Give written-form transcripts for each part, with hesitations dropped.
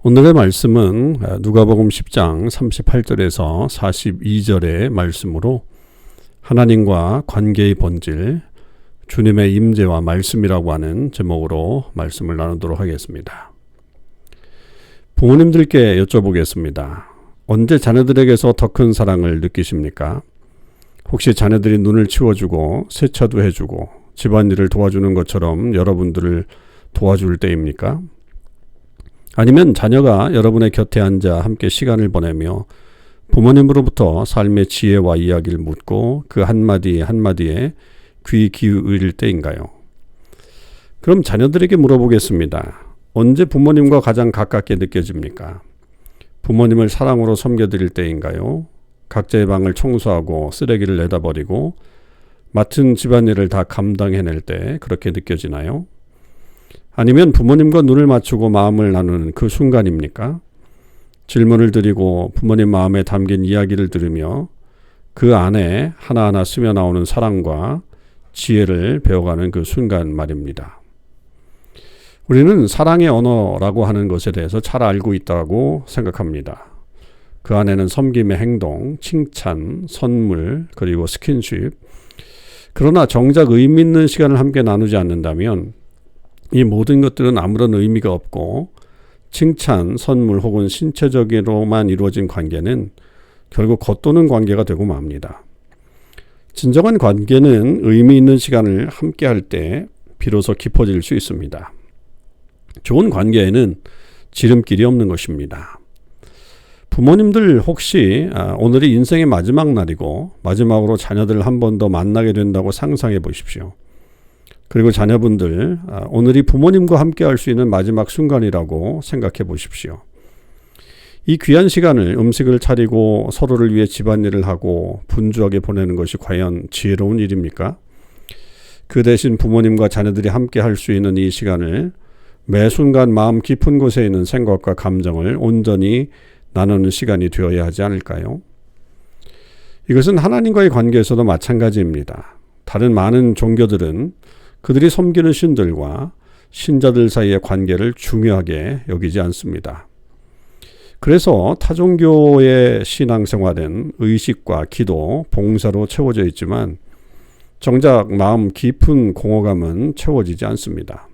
오늘의 말씀은 누가복음 10장 38절에서 42절의 말씀으로 하나님과 관계의 본질, 주님의 임재와 말씀이라고 하는 제목으로 말씀을 나누도록 하겠습니다. 부모님들께 여쭤보겠습니다. 언제 자녀들에게서 더 큰 사랑을 느끼십니까? 혹시 자녀들이 눈을 치워주고 세차도 해주고 집안일을 도와주는 것처럼 여러분들을 도와줄 때입니까? 아니면 자녀가 여러분의 곁에 앉아 함께 시간을 보내며 부모님으로부터 삶의 지혜와 이야기를 묻고 그 한마디 한마디에 귀 기울일 때인가요? 그럼 자녀들에게 물어보겠습니다. 언제 부모님과 가장 가깝게 느껴집니까? 부모님을 사랑으로 섬겨드릴 때인가요? 각자의 방을 청소하고 쓰레기를 내다버리고 맡은 집안일을 다 감당해낼 때 그렇게 느껴지나요? 아니면 부모님과 눈을 맞추고 마음을 나누는 그 순간입니까? 질문을 드리고 부모님 마음에 담긴 이야기를 들으며 그 안에 하나하나 스며 나오는 사랑과 지혜를 배워가는 그 순간 말입니다. 우리는 사랑의 언어라고 하는 것에 대해서 잘 알고 있다고 생각합니다. 그 안에는 섬김의 행동, 칭찬, 선물, 그리고 스킨십. 그러나 정작 의미 있는 시간을 함께 나누지 않는다면 이 모든 것들은 아무런 의미가 없고 칭찬, 선물 혹은 신체적으로만 이루어진 관계는 결국 겉도는 관계가 되고 맙니다. 진정한 관계는 의미 있는 시간을 함께 할 때 비로소 깊어질 수 있습니다. 좋은 관계에는 지름길이 없는 것입니다. 부모님들 혹시 오늘이 인생의 마지막 날이고 마지막으로 자녀들을 한 번 더 만나게 된다고 상상해 보십시오. 그리고 자녀분들 오늘이 부모님과 함께 할 수 있는 마지막 순간이라고 생각해 보십시오. 이 귀한 시간을 음식을 차리고 서로를 위해 집안일을 하고 분주하게 보내는 것이 과연 지혜로운 일입니까? 그 대신 부모님과 자녀들이 함께 할 수 있는 이 시간을 매 순간 마음 깊은 곳에 있는 생각과 감정을 온전히 나누는 시간이 되어야 하지 않을까요? 이것은 하나님과의 관계에서도 마찬가지입니다. 다른 많은 종교들은 그들이 섬기는 신들과 신자들 사이의 관계를 중요하게 여기지 않습니다. 그래서 타종교의 신앙생활은 의식과 기도, 봉사로 채워져 있지만 정작 마음 깊은 공허감은 채워지지 않습니다.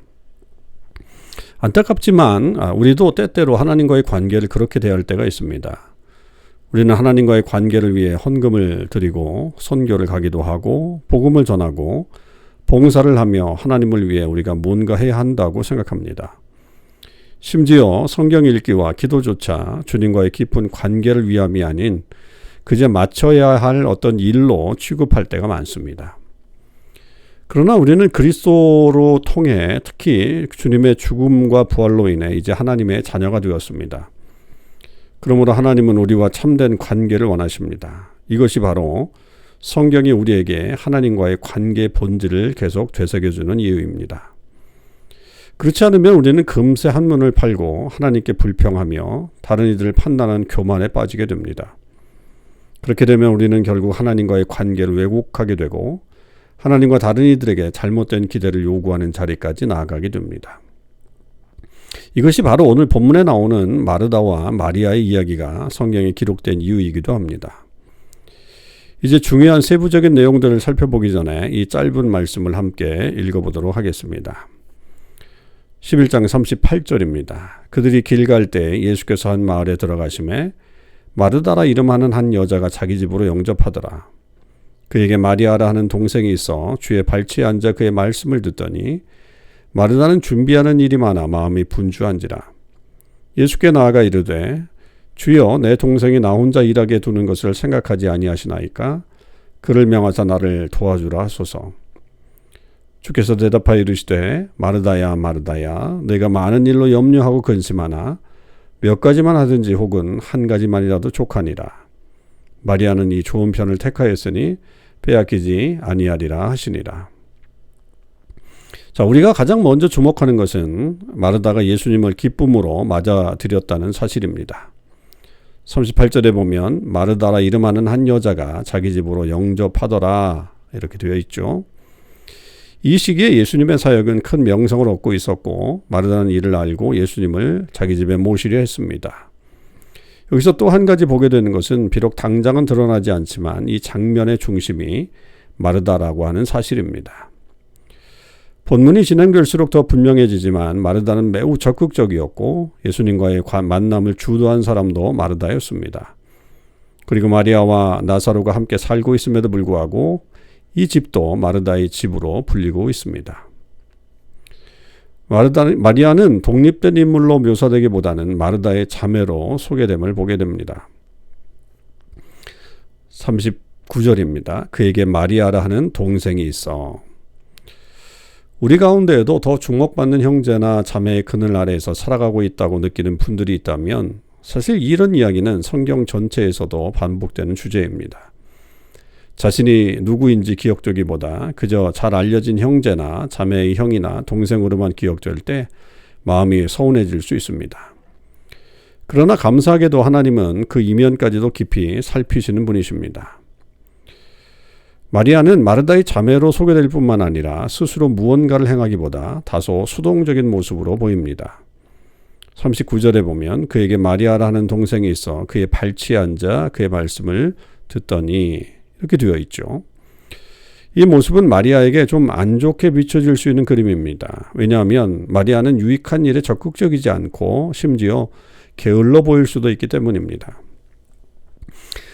안타깝지만 우리도 때때로 하나님과의 관계를 그렇게 대할 때가 있습니다. 우리는 하나님과의 관계를 위해 헌금을 드리고 선교를 가기도 하고 복음을 전하고 봉사를 하며 하나님을 위해 우리가 뭔가 해야 한다고 생각합니다. 심지어 성경 읽기와 기도조차 주님과의 깊은 관계를 위함이 아닌 그저 맞춰야 할 어떤 일로 취급할 때가 많습니다. 그러나 우리는 그리스도로 통해 특히 주님의 죽음과 부활로 인해 이제 하나님의 자녀가 되었습니다. 그러므로 하나님은 우리와 참된 관계를 원하십니다. 이것이 바로 성경이 우리에게 하나님과의 관계의 본질을 계속 되새겨주는 이유입니다. 그렇지 않으면 우리는 금세 한문을 팔고 하나님께 불평하며 다른 이들을 판단하는 교만에 빠지게 됩니다. 그렇게 되면 우리는 결국 하나님과의 관계를 왜곡하게 되고 하나님과 다른 이들에게 잘못된 기대를 요구하는 자리까지 나아가게 됩니다. 이것이 바로 오늘 본문에 나오는 마르다와 마리아의 이야기가 성경에 기록된 이유이기도 합니다. 이제 중요한 세부적인 내용들을 살펴보기 전에 이 짧은 말씀을 함께 읽어보도록 하겠습니다. 11장 38절입니다. 그들이 길 갈 때 예수께서 한 마을에 들어가심에 마르다라 이름하는 한 여자가 자기 집으로 영접하더라. 그에게 마리아라 하는 동생이 있어 주의 발치에 앉아 그의 말씀을 듣더니 마르다는 준비하는 일이 많아 마음이 분주한지라. 예수께 나아가 이르되 주여 내 동생이 나 혼자 일하게 두는 것을 생각하지 아니하시나이까? 그를 명하사 나를 도와주라 하소서. 주께서 대답하여 이르시되 마르다야 마르다야 내가 많은 일로 염려하고 근심하나 몇 가지만 하든지 혹은 한 가지만이라도 족하니라. 마리아는 이 좋은 편을 택하였으니 빼앗기지 아니하리라 하시니라. 자, 우리가 가장 먼저 주목하는 것은 마르다가 예수님을 기쁨으로 맞아들였다는 사실입니다. 38절에 보면 마르다라 이름하는 한 여자가 자기 집으로 영접하더라 이렇게 되어 있죠. 이 시기에 예수님의 사역은 큰 명성을 얻고 있었고 마르다는 이를 알고 예수님을 자기 집에 모시려 했습니다. 여기서 또 한 가지 보게 되는 것은 비록 당장은 드러나지 않지만 이 장면의 중심이 마르다라고 하는 사실입니다. 본문이 진행될수록 더 분명해지지만 마르다는 매우 적극적이었고 예수님과의 만남을 주도한 사람도 마르다였습니다. 그리고 마리아와 나사로가 함께 살고 있음에도 불구하고 이 집도 마르다의 집으로 불리고 있습니다. 마리아는 독립된 인물로 묘사되기보다는 마르다의 자매로 소개됨을 보게 됩니다. 39절입니다. 그에게 마리아라 하는 동생이 있어. 우리 가운데에도 더 주목받는 형제나 자매의 그늘 아래에서 살아가고 있다고 느끼는 분들이 있다면 사실 이런 이야기는 성경 전체에서도 반복되는 주제입니다. 자신이 누구인지 기억되기보다 그저 잘 알려진 형제나 자매의 형이나 동생으로만 기억될 때 마음이 서운해질 수 있습니다. 그러나 감사하게도 하나님은 그 이면까지도 깊이 살피시는 분이십니다. 마리아는 마르다의 자매로 소개될 뿐만 아니라 스스로 무언가를 행하기보다 다소 수동적인 모습으로 보입니다. 39절에 보면 그에게 마리아라 하는 동생이 있어 그의 발치에 앉아 그의 말씀을 듣더니 이렇게 되어 있죠. 이 모습은 마리아에게 좀 안 좋게 비춰질 수 있는 그림입니다. 왜냐하면 마리아는 유익한 일에 적극적이지 않고 심지어 게을러 보일 수도 있기 때문입니다.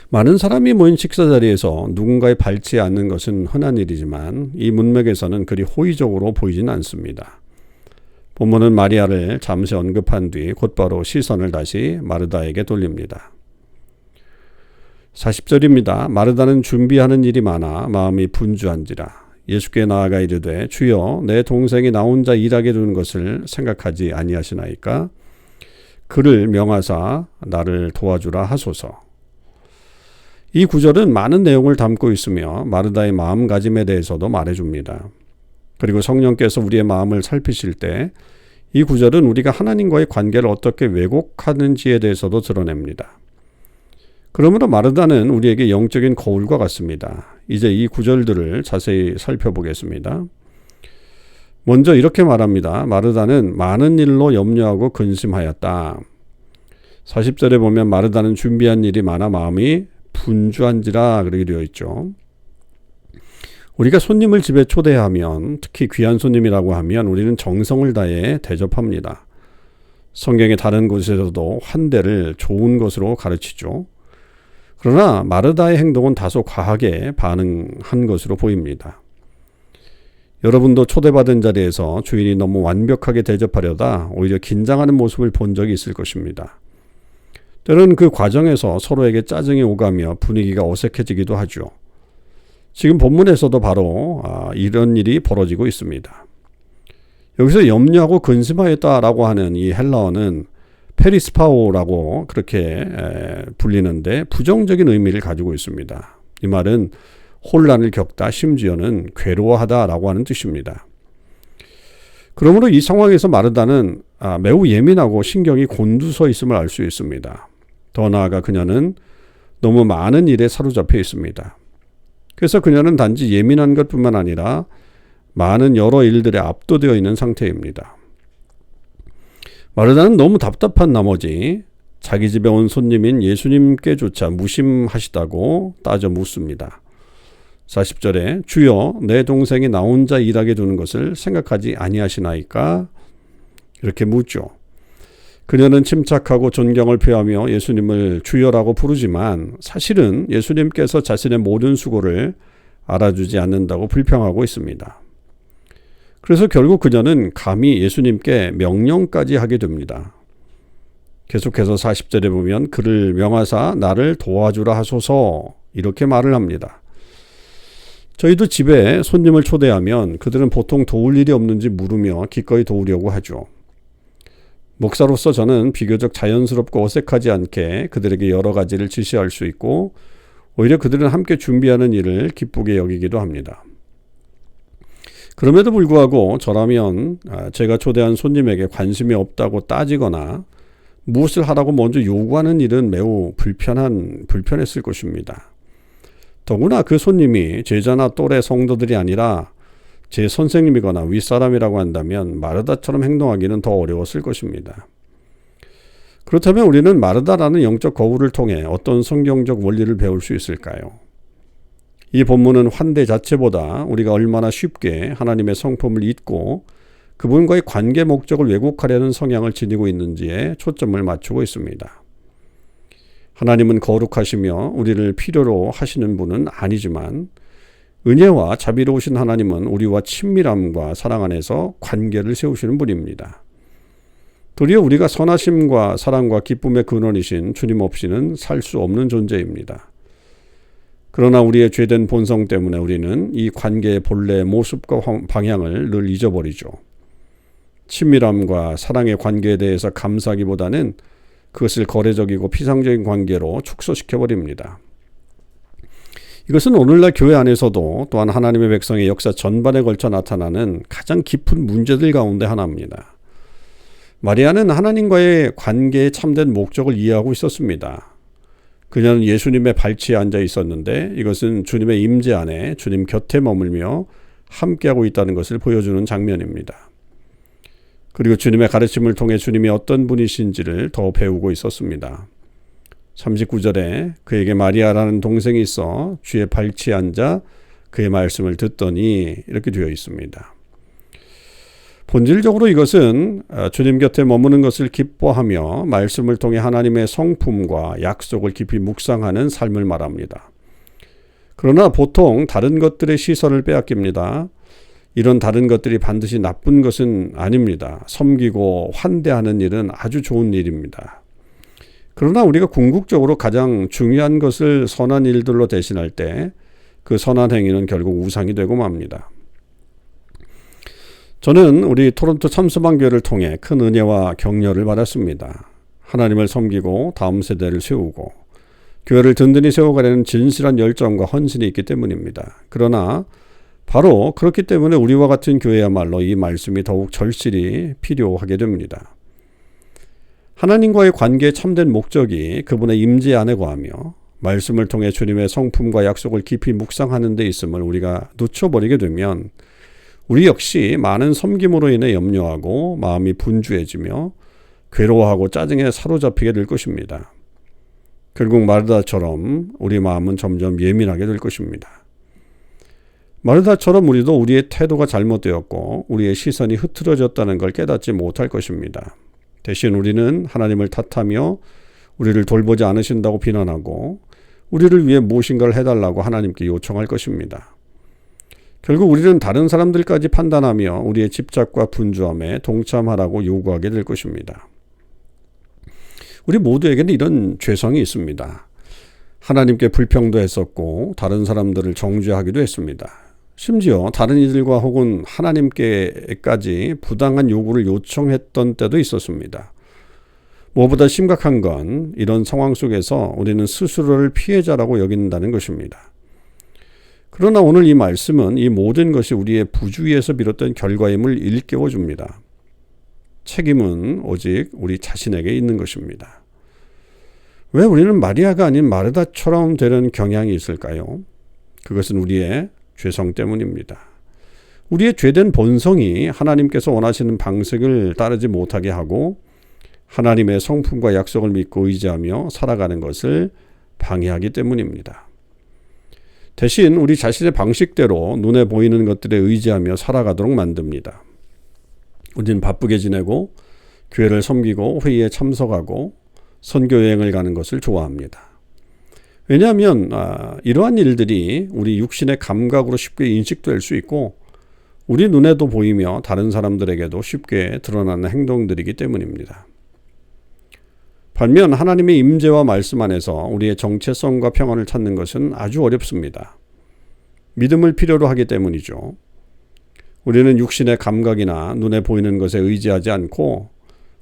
많은 사람이 모인 식사 자리에서 누군가의 발치에 앉는 것은 흔한 일이지만 이 문맥에서는 그리 호의적으로 보이지는 않습니다. 본문은 마리아를 잠시 언급한 뒤 곧바로 시선을 다시 마르다에게 돌립니다. 40절입니다. 마르다는 준비하는 일이 많아 마음이 분주한지라 예수께 나아가 이르되 주여 내 동생이 나 혼자 일하게 두는 것을 생각하지 아니하시나이까 그를 명하사 나를 도와주라 하소서. 이 구절은 많은 내용을 담고 있으며 마르다의 마음가짐에 대해서도 말해줍니다. 그리고 성령께서 우리의 마음을 살피실 때 이 구절은 우리가 하나님과의 관계를 어떻게 왜곡하는지에 대해서도 드러냅니다. 그러므로 마르다는 우리에게 영적인 거울과 같습니다. 이제 이 구절들을 자세히 살펴보겠습니다. 먼저 이렇게 말합니다. 마르다는 많은 일로 염려하고 근심하였다. 40절에 보면 마르다는 준비한 일이 많아 마음이 분주한지라 그렇게 되어 있죠. 우리가 손님을 집에 초대하면 특히 귀한 손님이라고 하면 우리는 정성을 다해 대접합니다. 성경의 다른 곳에서도 환대를 좋은 것으로 가르치죠. 그러나 마르다의 행동은 다소 과하게 반응한 것으로 보입니다. 여러분도 초대받은 자리에서 주인이 너무 완벽하게 대접하려다 오히려 긴장하는 모습을 본 적이 있을 것입니다. 때로는 그 과정에서 서로에게 짜증이 오가며 분위기가 어색해지기도 하죠. 지금 본문에서도 바로 이런 일이 벌어지고 있습니다. 여기서 염려하고 근심하였다라고 하는 이 헬라어는 페리스파오라고 그렇게 불리는데 부정적인 의미를 가지고 있습니다. 이 말은 혼란을 겪다 심지어는 괴로워하다라고 하는 뜻입니다. 그러므로 이 상황에서 마르다는 매우 예민하고 신경이 곤두서 있음을 알 수 있습니다. 더 나아가 그녀는 너무 많은 일에 사로잡혀 있습니다. 그래서 그녀는 단지 예민한 것뿐만 아니라 많은 여러 일들에 압도되어 있는 상태입니다. 마르다는 너무 답답한 나머지 자기 집에 온 손님인 예수님께조차 무심하시다고 따져 묻습니다. 40절에 주여 내 동생이 나 혼자 일하게 두는 것을 생각하지 아니하시나이까 이렇게 묻죠. 그녀는 침착하고 존경을 표하며 예수님을 주여라고 부르지만 사실은 예수님께서 자신의 모든 수고를 알아주지 않는다고 불평하고 있습니다. 그래서 결국 그녀는 감히 예수님께 명령까지 하게 됩니다. 계속해서 40절에 보면 그를 명하사 나를 도와주라 하소서 이렇게 말을 합니다. 저희도 집에 손님을 초대하면 그들은 보통 도울 일이 없는지 물으며 기꺼이 도우려고 하죠. 목사로서 저는 비교적 자연스럽고 어색하지 않게 그들에게 여러 가지를 지시할 수 있고 오히려 그들은 함께 준비하는 일을 기쁘게 여기기도 합니다. 그럼에도 불구하고 저라면 제가 초대한 손님에게 관심이 없다고 따지거나 무엇을 하라고 먼저 요구하는 일은 매우 불편했을 것입니다. 더구나 그 손님이 제자나 또래 성도들이 아니라 제 선생님이거나 윗사람이라고 한다면 마르다처럼 행동하기는 더 어려웠을 것입니다. 그렇다면 우리는 마르다라는 영적 거울을 통해 어떤 성경적 원리를 배울 수 있을까요? 이 본문은 환대 자체보다 우리가 얼마나 쉽게 하나님의 성품을 잊고 그분과의 관계 목적을 왜곡하려는 성향을 지니고 있는지에 초점을 맞추고 있습니다. 하나님은 거룩하시며 우리를 필요로 하시는 분은 아니지만 은혜와 자비로우신 하나님은 우리와 친밀함과 사랑 안에서 관계를 세우시는 분입니다. 도리어 우리가 선하심과 사랑과 기쁨의 근원이신 주님 없이는 살 수 없는 존재입니다. 그러나 우리의 죄된 본성 때문에 우리는 이 관계의 본래의 모습과 방향을 늘 잊어버리죠. 친밀함과 사랑의 관계에 대해서 감사하기보다는 그것을 거래적이고 피상적인 관계로 축소시켜버립니다. 이것은 오늘날 교회 안에서도 또한 하나님의 백성의 역사 전반에 걸쳐 나타나는 가장 깊은 문제들 가운데 하나입니다. 마리아는 하나님과의 관계의 참된 목적을 이해하고 있었습니다. 그녀는 예수님의 발치에 앉아 있었는데 이것은 주님의 임재 안에 주님 곁에 머물며 함께하고 있다는 것을 보여주는 장면입니다. 그리고 주님의 가르침을 통해 주님이 어떤 분이신지를 더 배우고 있었습니다. 39절에 그에게 마리아라는 동생이 있어 주의 발치에 앉아 그의 말씀을 듣더니 이렇게 되어 있습니다. 본질적으로 이것은 주님 곁에 머무는 것을 기뻐하며 말씀을 통해 하나님의 성품과 약속을 깊이 묵상하는 삶을 말합니다. 그러나 보통 다른 것들의 시선을 빼앗깁니다. 이런 다른 것들이 반드시 나쁜 것은 아닙니다. 섬기고 환대하는 일은 아주 좋은 일입니다. 그러나 우리가 궁극적으로 가장 중요한 것을 선한 일들로 대신할 때 그 선한 행위는 결국 우상이 되고 맙니다. 저는 우리 토론토 참수방교회를 통해 큰 은혜와 격려를 받았습니다. 하나님을 섬기고 다음 세대를 세우고 교회를 든든히 세워가려는 진실한 열정과 헌신이 있기 때문입니다. 그러나 바로 그렇기 때문에 우리와 같은 교회야말로 이 말씀이 더욱 절실히 필요하게 됩니다. 하나님과의 관계의 참된 목적이 그분의 임재 안에 거하며 말씀을 통해 주님의 성품과 약속을 깊이 묵상하는 데 있음을 우리가 놓쳐버리게 되면 우리 역시 많은 섬김으로 인해 염려하고 마음이 분주해지며 괴로워하고 짜증에 사로잡히게 될 것입니다. 결국 마르다처럼 우리 마음은 점점 예민하게 될 것입니다. 마르다처럼 우리도 우리의 태도가 잘못되었고 우리의 시선이 흐트러졌다는 걸 깨닫지 못할 것입니다. 대신 우리는 하나님을 탓하며 우리를 돌보지 않으신다고 비난하고 우리를 위해 무엇인가를 해달라고 하나님께 요청할 것입니다. 결국 우리는 다른 사람들까지 판단하며 우리의 집착과 분주함에 동참하라고 요구하게 될 것입니다. 우리 모두에게는 이런 죄성이 있습니다. 하나님께 불평도 했었고 다른 사람들을 정죄하기도 했습니다. 심지어 다른 이들과 혹은 하나님께까지 부당한 요구를 요청했던 때도 있었습니다. 무엇보다 심각한 건 이런 상황 속에서 우리는 스스로를 피해자라고 여긴다는 것입니다. 그러나 오늘 이 말씀은 이 모든 것이 우리의 부주의에서 비롯된 결과임을 일깨워줍니다. 책임은 오직 우리 자신에게 있는 것입니다. 왜 우리는 마리아가 아닌 마르다처럼 되는 경향이 있을까요? 그것은 우리의 죄성 때문입니다. 우리의 죄된 본성이 하나님께서 원하시는 방식을 따르지 못하게 하고 하나님의 성품과 약속을 믿고 의지하며 살아가는 것을 방해하기 때문입니다. 대신 우리 자신의 방식대로 눈에 보이는 것들에 의지하며 살아가도록 만듭니다. 우리는 바쁘게 지내고 교회를 섬기고 회의에 참석하고 선교 여행을 가는 것을 좋아합니다. 왜냐하면 이러한 일들이 우리 육신의 감각으로 쉽게 인식될 수 있고 우리 눈에도 보이며 다른 사람들에게도 쉽게 드러나는 행동들이기 때문입니다. 반면 하나님의 임재와 말씀 안에서 우리의 정체성과 평안을 찾는 것은 아주 어렵습니다. 믿음을 필요로 하기 때문이죠. 우리는 육신의 감각이나 눈에 보이는 것에 의지하지 않고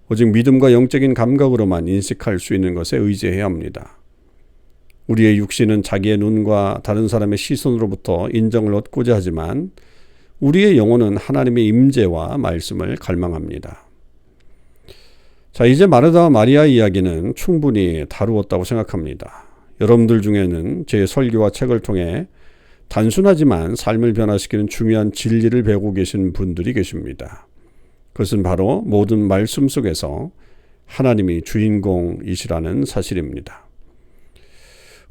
오직 믿음과 영적인 감각으로만 인식할 수 있는 것에 의지해야 합니다. 우리의 육신은 자기의 눈과 다른 사람의 시선으로부터 인정을 얻고자 하지만 우리의 영혼은 하나님의 임재와 말씀을 갈망합니다. 자, 이제 마르다와 마리아 이야기는 충분히 다루었다고 생각합니다. 여러분들 중에는 제 설교와 책을 통해 단순하지만 삶을 변화시키는 중요한 진리를 배우고 계신 분들이 계십니다. 그것은 바로 모든 말씀 속에서 하나님이 주인공이시라는 사실입니다.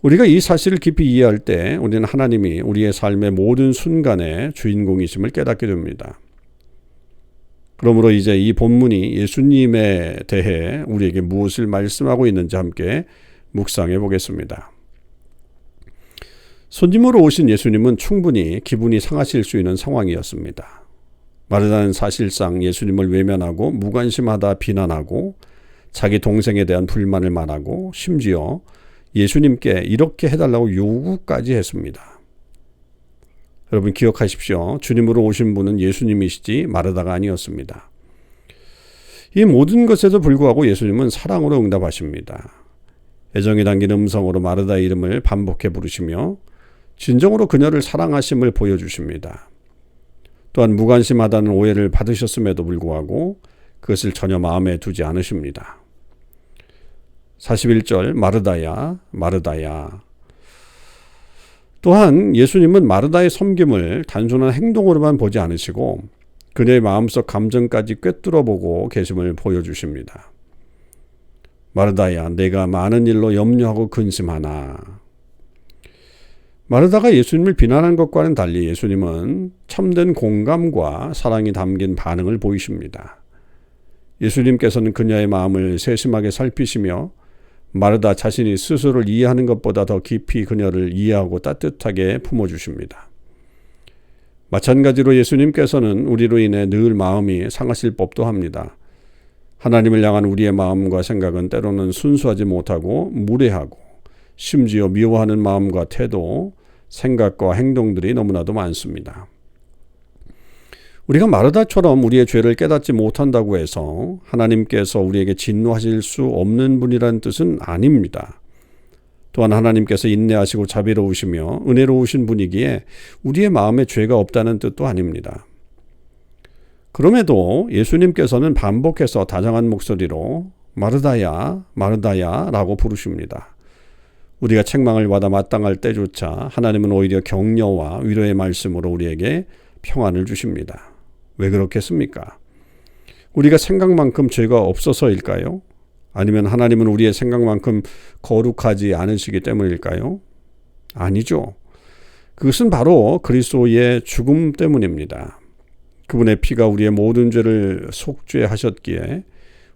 우리가 이 사실을 깊이 이해할 때 우리는 하나님이 우리의 삶의 모든 순간에 주인공이심을 깨닫게 됩니다. 그러므로 이제 이 본문이 예수님에 대해 우리에게 무엇을 말씀하고 있는지 함께 묵상해 보겠습니다. 손님으로 오신 예수님은 충분히 기분이 상하실 수 있는 상황이었습니다. 마르다는 사실상 예수님을 외면하고 무관심하다 비난하고 자기 동생에 대한 불만을 말하고 심지어 예수님께 이렇게 해달라고 요구까지 했습니다. 여러분 기억하십시오. 주님으로 오신 분은 예수님이시지 마르다가 아니었습니다. 이 모든 것에도 불구하고 예수님은 사랑으로 응답하십니다. 애정이 담긴 음성으로 마르다의 이름을 반복해 부르시며 진정으로 그녀를 사랑하심을 보여주십니다. 또한 무관심하다는 오해를 받으셨음에도 불구하고 그것을 전혀 마음에 두지 않으십니다. 41절 마르다야 마르다야. 또한 예수님은 마르다의 섬김을 단순한 행동으로만 보지 않으시고 그녀의 마음속 감정까지 꿰뚫어 보고 계심을 보여주십니다. 마르다야 내가 많은 일로 염려하고 근심하나. 마르다가 예수님을 비난한 것과는 달리 예수님은 참된 공감과 사랑이 담긴 반응을 보이십니다. 예수님께서는 그녀의 마음을 세심하게 살피시며 마르다 자신이 스스로를 이해하는 것보다 더 깊이 그녀를 이해하고 따뜻하게 품어주십니다. 마찬가지로 예수님께서는 우리로 인해 늘 마음이 상하실 법도 합니다. 하나님을 향한 우리의 마음과 생각은 때로는 순수하지 못하고 무례하고 심지어 미워하는 마음과 태도, 생각과 행동들이 너무나도 많습니다. 우리가 마르다처럼 우리의 죄를 깨닫지 못한다고 해서 하나님께서 우리에게 진노하실 수 없는 분이라는 뜻은 아닙니다. 또한 하나님께서 인내하시고 자비로우시며 은혜로우신 분이기에 우리의 마음에 죄가 없다는 뜻도 아닙니다. 그럼에도 예수님께서는 반복해서 다정한 목소리로 마르다야 마르다야 라고 부르십니다. 우리가 책망을 받아 마땅할 때조차 하나님은 오히려 격려와 위로의 말씀으로 우리에게 평안을 주십니다. 왜 그렇겠습니까? 우리가 생각만큼 죄가 없어서일까요? 아니면 하나님은 우리의 생각만큼 거룩하지 않으시기 때문일까요? 아니죠. 그것은 바로 그리스도의 죽음 때문입니다. 그분의 피가 우리의 모든 죄를 속죄하셨기에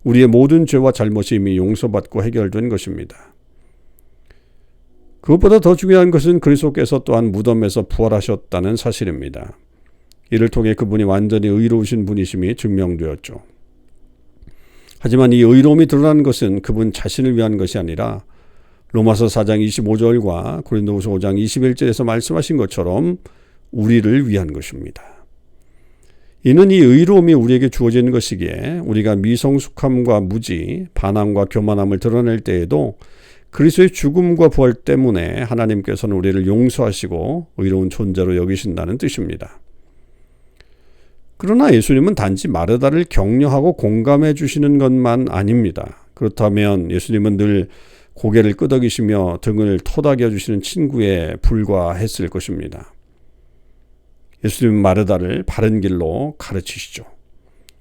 우리의 모든 죄와 잘못이 이미 용서받고 해결된 것입니다. 그것보다 더 중요한 것은 그리스도께서 또한 무덤에서 부활하셨다는 사실입니다. 이를 통해 그분이 완전히 의로우신 분이심이 증명되었죠. 하지만 이 의로움이 드러나는 것은 그분 자신을 위한 것이 아니라 로마서 4장 25절과 고린도후서 5장 21절에서 말씀하신 것처럼 우리를 위한 것입니다. 이는 이 의로움이 우리에게 주어지는 것이기에 우리가 미성숙함과 무지, 반항과 교만함을 드러낼 때에도 그리스도의 죽음과 부활 때문에 하나님께서는 우리를 용서하시고 의로운 존재로 여기신다는 뜻입니다. 그러나 예수님은 단지 마르다를 격려하고 공감해 주시는 것만 아닙니다. 그렇다면 예수님은 늘 고개를 끄덕이시며 등을 토닥여 주시는 친구에 불과했을 것입니다. 예수님은 마르다를 바른 길로 가르치시죠.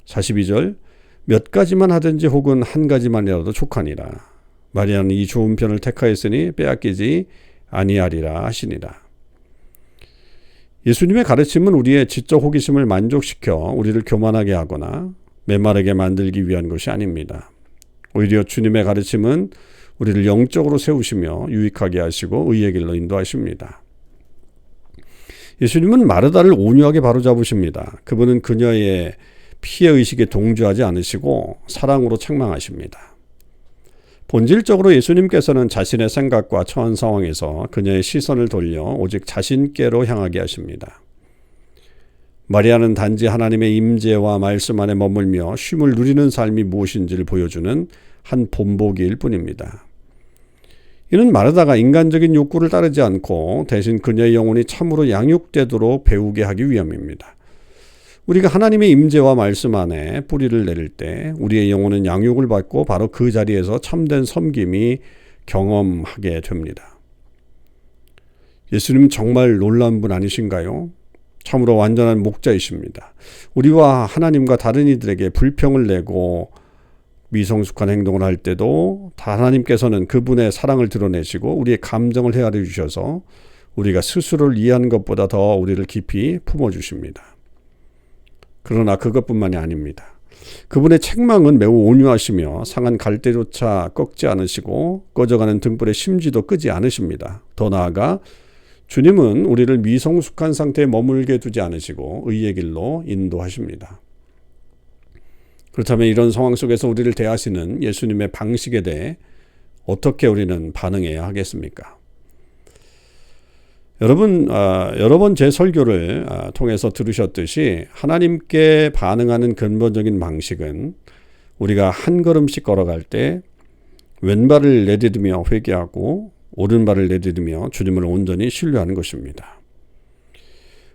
42절 몇 가지만 하든지 혹은 한 가지만이라도 족하니라. 마리아는 이 좋은 편을 택하였으니 빼앗기지 아니하리라 하시니라. 예수님의 가르침은 우리의 지적 호기심을 만족시켜 우리를 교만하게 하거나 메마르게 만들기 위한 것이 아닙니다. 오히려 주님의 가르침은 우리를 영적으로 세우시며 유익하게 하시고 의의 길로 인도하십니다. 예수님은 마르다를 온유하게 바로잡으십니다. 그분은 그녀의 피해의식에 동조하지 않으시고 사랑으로 책망하십니다. 본질적으로 예수님께서는 자신의 생각과 처한 상황에서 그녀의 시선을 돌려 오직 자신께로 향하게 하십니다. 마리아는 단지 하나님의 임재와 말씀 안에 머물며 쉼을 누리는 삶이 무엇인지를 보여주는 한 본보기일 뿐입니다. 이는 마르다가 인간적인 욕구를 따르지 않고 대신 그녀의 영혼이 참으로 양육되도록 배우게 하기 위함입니다. 우리가 하나님의 임재와 말씀 안에 뿌리를 내릴 때 우리의 영혼은 양육을 받고 바로 그 자리에서 참된 섬김이 경험하게 됩니다. 예수님 정말 놀라운 분 아니신가요? 참으로 완전한 목자이십니다. 우리와 하나님과 다른 이들에게 불평을 내고 미성숙한 행동을 할 때도 하나님께서는 그분의 사랑을 드러내시고 우리의 감정을 헤아려 주셔서 우리가 스스로를 이해하는 것보다 더 우리를 깊이 품어주십니다. 그러나 그것뿐만이 아닙니다. 그분의 책망은 매우 온유하시며 상한 갈대조차 꺾지 않으시고 꺼져가는 등불의 심지도 끄지 않으십니다. 더 나아가 주님은 우리를 미성숙한 상태에 머물게 두지 않으시고 의의 길로 인도하십니다. 그렇다면 이런 상황 속에서 우리를 대하시는 예수님의 방식에 대해 어떻게 우리는 반응해야 하겠습니까? 여러분, 여러 번 제 설교를 통해서 들으셨듯이 하나님께 반응하는 근본적인 방식은 우리가 한 걸음씩 걸어갈 때 왼발을 내디디며 회개하고 오른발을 내디디며 주님을 온전히 신뢰하는 것입니다.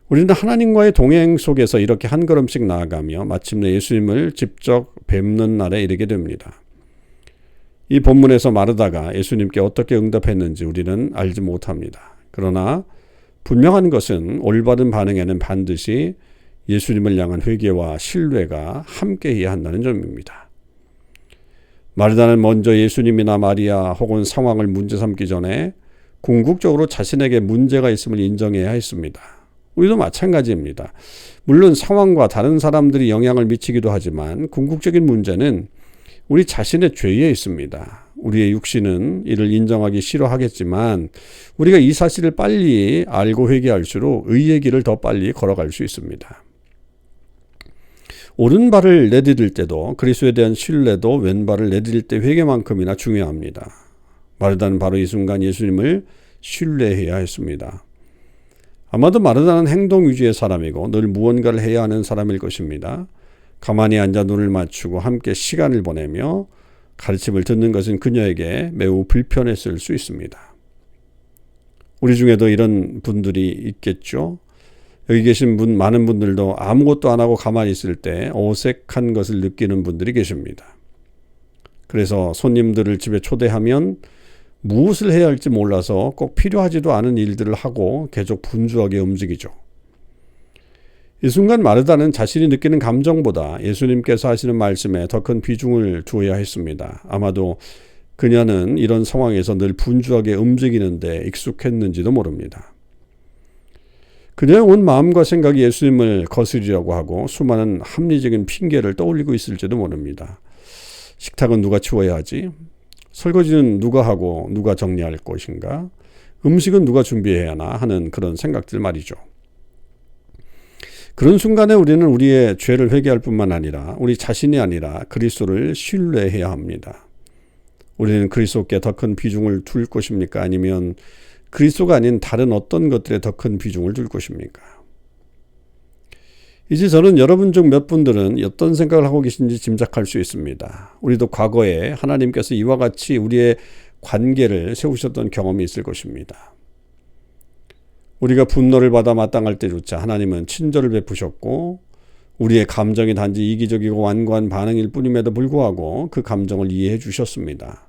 우리는 하나님과의 동행 속에서 이렇게 한 걸음씩 나아가며 마침내 예수님을 직접 뵙는 날에 이르게 됩니다. 이 본문에서 마르다가 예수님께 어떻게 응답했는지 우리는 알지 못합니다. 그러나 분명한 것은 올바른 반응에는 반드시 예수님을 향한 회개와 신뢰가 함께해야 한다는 점입니다. 마르다는 먼저 예수님이나 마리아 혹은 상황을 문제 삼기 전에 궁극적으로 자신에게 문제가 있음을 인정해야 했습니다. 우리도 마찬가지입니다. 물론 상황과 다른 사람들이 영향을 미치기도 하지만 궁극적인 문제는 우리 자신의 죄에 있습니다. 우리의 육신은 이를 인정하기 싫어하겠지만 우리가 이 사실을 빨리 알고 회개할수록 의의 길을 더 빨리 걸어갈 수 있습니다. 오른발을 내디딜 때도 그리스도에 대한 신뢰도 왼발을 내디딜 때 회개만큼이나 중요합니다. 마르다는 바로 이 순간 예수님을 신뢰해야 했습니다. 아마도 마르다는 행동 위주의 사람이고 늘 무언가를 해야 하는 사람일 것입니다. 가만히 앉아 눈을 맞추고 함께 시간을 보내며 가르침을 듣는 것은 그녀에게 매우 불편했을 수 있습니다. 우리 중에도 이런 분들이 있겠죠. 여기 계신 많은 분들도 아무것도 안 하고 가만히 있을 때 어색한 것을 느끼는 분들이 계십니다. 그래서 손님들을 집에 초대하면 무엇을 해야 할지 몰라서 꼭 필요하지도 않은 일들을 하고 계속 분주하게 움직이죠. 이 순간 마르다는 자신이 느끼는 감정보다 예수님께서 하시는 말씀에 더 큰 비중을 두어야 했습니다. 아마도 그녀는 이런 상황에서 늘 분주하게 움직이는데 익숙했는지도 모릅니다. 그녀의 온 마음과 생각이 예수님을 거스리려고 하고 수많은 합리적인 핑계를 떠올리고 있을지도 모릅니다. 식탁은 누가 치워야 하지? 설거지는 누가 하고 누가 정리할 것인가? 음식은 누가 준비해야 하나 하는 그런 생각들 말이죠. 그런 순간에 우리는 우리의 죄를 회개할 뿐만 아니라 우리 자신이 아니라 그리스도를 신뢰해야 합니다. 우리는 그리스도께 더 큰 비중을 둘 것입니까? 아니면 그리스도가 아닌 다른 어떤 것들에 더 큰 비중을 둘 것입니까? 이제 저는 여러분 중 몇 분들은 어떤 생각을 하고 계신지 짐작할 수 있습니다. 우리도 과거에 하나님께서 이와 같이 우리의 관계를 세우셨던 경험이 있을 것입니다. 우리가 분노를 받아 마땅할 때조차 하나님은 친절을 베푸셨고 우리의 감정이 단지 이기적이고 완고한 반응일 뿐임에도 불구하고 그 감정을 이해해 주셨습니다.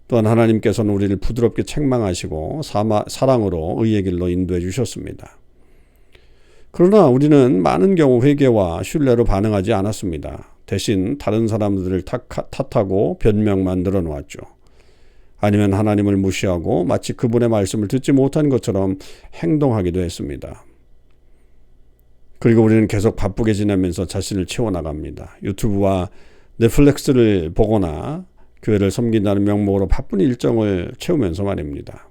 또한 하나님께서는 우리를 부드럽게 책망하시고 사랑으로 의의 길로 인도해 주셨습니다. 그러나 우리는 많은 경우 회개와 신뢰로 반응하지 않았습니다. 대신 다른 사람들을 탓하고 변명만 늘어놓았죠. 아니면 하나님을 무시하고 마치 그분의 말씀을 듣지 못한 것처럼 행동하기도 했습니다. 그리고 우리는 계속 바쁘게 지내면서 자신을 채워나갑니다. 유튜브와 넷플릭스를 보거나 교회를 섬긴다는 명목으로 바쁜 일정을 채우면서 말입니다.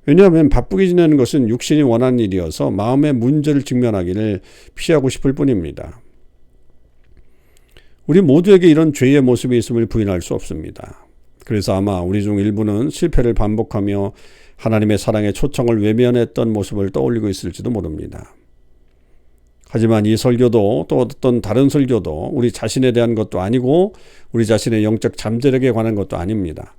왜냐하면 바쁘게 지내는 것은 육신이 원하는 일이어서 마음의 문제를 직면하기를 피하고 싶을 뿐입니다. 우리 모두에게 이런 죄의 모습이 있음을 부인할 수 없습니다. 그래서 아마 우리 중 일부는 실패를 반복하며 하나님의 사랑의 초청을 외면했던 모습을 떠올리고 있을지도 모릅니다. 하지만 이 설교도 또 어떤 다른 설교도 우리 자신에 대한 것도 아니고 우리 자신의 영적 잠재력에 관한 것도 아닙니다.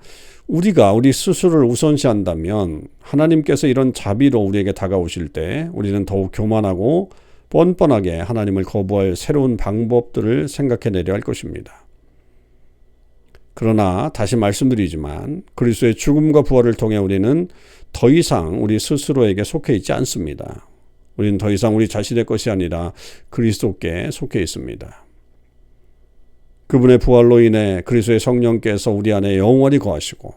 우리가 우리 스스로를 우선시한다면 하나님께서 이런 자비로 우리에게 다가오실 때 우리는 더욱 교만하고 뻔뻔하게 하나님을 거부할 새로운 방법들을 생각해내려 할 것입니다. 그러나 다시 말씀드리지만 그리스도의 죽음과 부활을 통해 우리는 더 이상 우리 스스로에게 속해 있지 않습니다. 우리는 더 이상 우리 자신의 것이 아니라 그리스도께 속해 있습니다. 그분의 부활로 인해 그리스도의 성령께서 우리 안에 영원히 거하시고,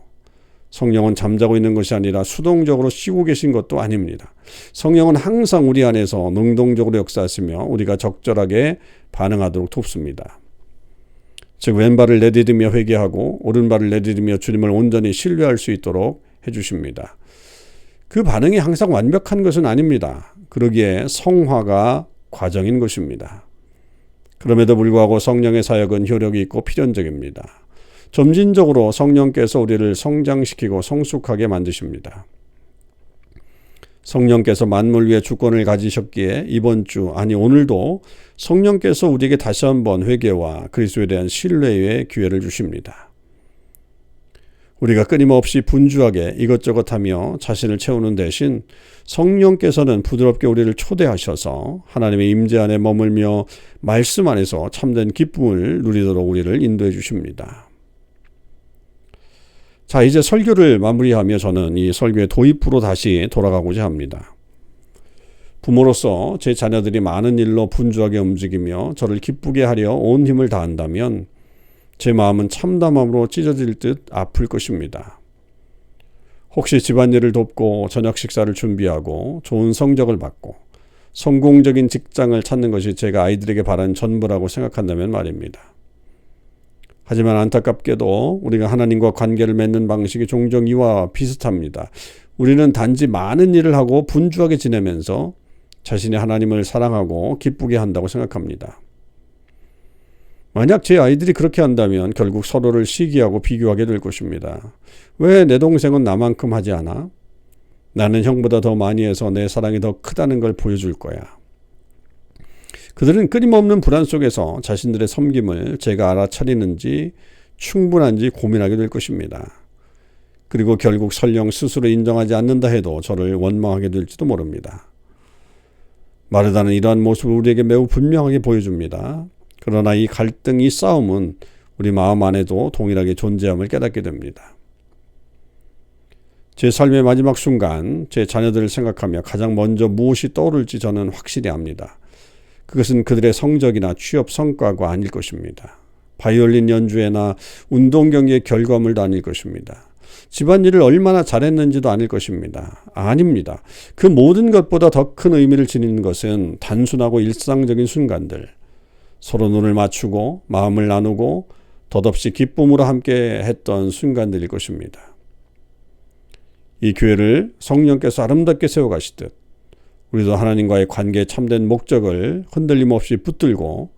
성령은 잠자고 있는 것이 아니라 수동적으로 쉬고 계신 것도 아닙니다. 성령은 항상 우리 안에서 능동적으로 역사하시며 우리가 적절하게 반응하도록 돕습니다. 즉 왼발을 내디디며 회개하고 오른발을 내디디며 주님을 온전히 신뢰할 수 있도록 해주십니다. 그 반응이 항상 완벽한 것은 아닙니다. 그러기에 성화가 과정인 것입니다. 그럼에도 불구하고 성령의 사역은 효력이 있고 필연적입니다. 점진적으로 성령께서 우리를 성장시키고 성숙하게 만드십니다. 성령께서 만물 위에 주권을 가지셨기에 이번 주, 아니 오늘도 성령께서 우리에게 다시 한번 회개와 그리스도에 대한 신뢰의 기회를 주십니다. 우리가 끊임없이 분주하게 이것저것 하며 자신을 채우는 대신 성령께서는 부드럽게 우리를 초대하셔서 하나님의 임재 안에 머물며 말씀 안에서 참된 기쁨을 누리도록 우리를 인도해 주십니다. 자, 이제 설교를 마무리하며 저는 이 설교의 도입부로 다시 돌아가고자 합니다. 부모로서 제 자녀들이 많은 일로 분주하게 움직이며 저를 기쁘게 하려 온 힘을 다한다면 제 마음은 참담함으로 찢어질 듯 아플 것입니다. 혹시 집안일을 돕고 저녁 식사를 준비하고 좋은 성적을 받고 성공적인 직장을 찾는 것이 제가 아이들에게 바란 전부라고 생각한다면 말입니다. 하지만 안타깝게도 우리가 하나님과 관계를 맺는 방식이 종종 이와 비슷합니다. 우리는 단지 많은 일을 하고 분주하게 지내면서 자신이 하나님을 사랑하고 기쁘게 한다고 생각합니다. 만약 제 아이들이 그렇게 한다면 결국 서로를 시기하고 비교하게 될 것입니다. 왜 내 동생은 나만큼 하지 않아? 나는 형보다 더 많이 해서 내 사랑이 더 크다는 걸 보여줄 거야. 그들은 끊임없는 불안 속에서 자신들의 섬김을 제가 알아차리는지 충분한지 고민하게 될 것입니다. 그리고 결국 설령 스스로 인정하지 않는다 해도 저를 원망하게 될지도 모릅니다. 마르다는 이러한 모습을 우리에게 매우 분명하게 보여줍니다. 그러나 이 갈등, 이 싸움은 우리 마음 안에도 동일하게 존재함을 깨닫게 됩니다. 제 삶의 마지막 순간 제 자녀들을 생각하며 가장 먼저 무엇이 떠오를지 저는 확실히 압니다. 그것은 그들의 성적이나 취업 성과가 아닐 것입니다. 바이올린 연주회나 운동 경기의 결과물도 아닐 것입니다. 집안일을 얼마나 잘했는지도 아닐 것입니다. 아닙니다. 그 모든 것보다 더 큰 의미를 지니는 것은 단순하고 일상적인 순간들, 서로 눈을 맞추고 마음을 나누고 덧없이 기쁨으로 함께 했던 순간들일 것입니다. 이 교회를 성령께서 아름답게 세워가시듯 우리도 하나님과의 관계의 참된 목적을 흔들림 없이 붙들고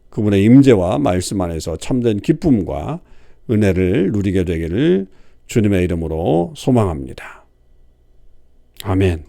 그분의 임재와 말씀 안에서 참된 기쁨과 은혜를 누리게 되기를 주님의 이름으로 소망합니다. 아멘.